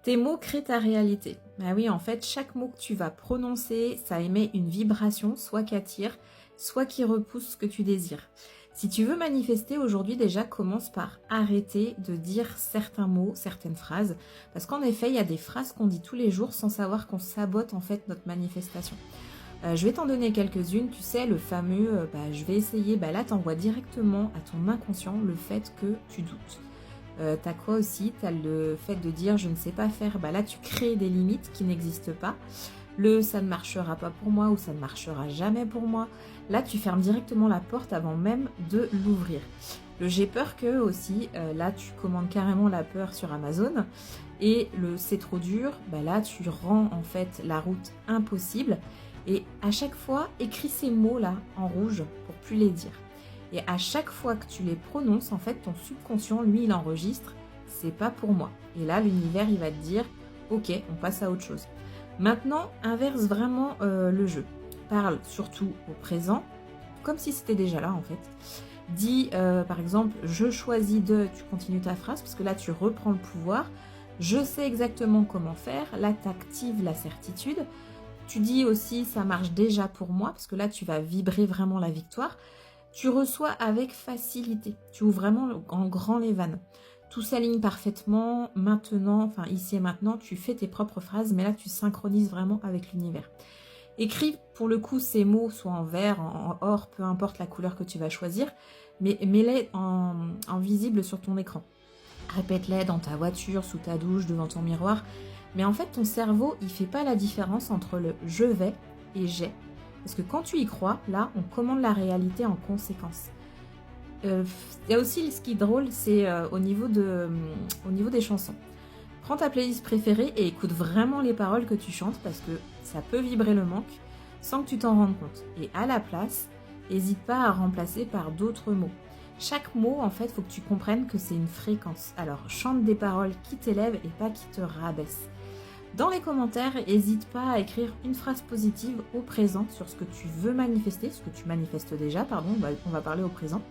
Tes mots créent ta réalité. Bah oui, en fait, chaque mot que tu vas prononcer, ça émet une vibration, soit qui attire, soit qui repousse ce que tu désires. Si tu veux manifester aujourd'hui, déjà commence par arrêter de dire certains mots, certaines phrases, parce qu'en effet, il y a des phrases qu'on dit tous les jours sans savoir qu'on sabote en fait notre manifestation. Je vais t'en donner quelques-unes, tu sais, le fameux je vais essayer, là t'envoies directement à ton inconscient le fait que tu doutes. T'as quoi aussi? T'as le fait de dire je ne sais pas faire, là tu crées des limites qui n'existent pas. Le ça ne marchera pas pour moi ou ça ne marchera jamais pour moi. Là tu fermes directement la porte avant même de l'ouvrir. Le j'ai peur que aussi, là tu commandes carrément la peur sur Amazon. Et le c'est trop dur, là tu rends en fait la route impossible. Et à chaque fois, écris ces mots-là en rouge pour plus les dire. Et à chaque fois que tu les prononces, en fait, ton subconscient, lui, il enregistre, c'est pas pour moi. Et là, l'univers, il va te dire, ok, on passe à autre chose. Maintenant, inverse vraiment le jeu. Parle surtout au présent, comme si c'était déjà là, en fait. Dis, par exemple, je choisis de, tu continues ta phrase, parce que là, tu reprends le pouvoir. Je sais exactement comment faire. Là, tu actives la certitude. Tu dis aussi, ça marche déjà pour moi, parce que là, tu vas vibrer vraiment la victoire. Tu reçois avec facilité. Tu ouvres vraiment en grand les vannes. Tout s'aligne parfaitement. Maintenant, enfin ici et maintenant, tu fais tes propres phrases, mais là, tu synchronises vraiment avec l'univers. Écris pour le coup ces mots, soit en vert, en or, peu importe la couleur que tu vas choisir, mais mets-les en visible sur ton écran. Répète-les dans ta voiture, sous ta douche, devant ton miroir. Mais en fait, ton cerveau, il fait pas la différence entre le je vais et j'ai. Parce que quand tu y crois, là, on commande la réalité en conséquence. Il y a aussi ce qui est drôle, c'est au niveau des chansons. Prends ta playlist préférée et écoute vraiment les paroles que tu chantes parce que ça peut vibrer le manque sans que tu t'en rendes compte. Et à la place, n'hésite pas à remplacer par d'autres mots. Chaque mot, en fait, il faut que tu comprennes que c'est une fréquence. Alors, chante des paroles qui t'élèvent et pas qui te rabaissent. Dans les commentaires, n'hésite pas à écrire une phrase positive au présent sur ce que tu veux manifester, ce que tu manifestes déjà, pardon, on va parler au présent.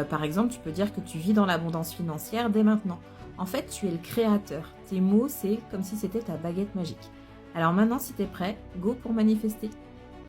Par exemple, tu peux dire que tu vis dans l'abondance financière dès maintenant. En fait, tu es le créateur. Tes mots, c'est comme si c'était ta baguette magique. Alors maintenant, si tu es prêt, go pour manifester.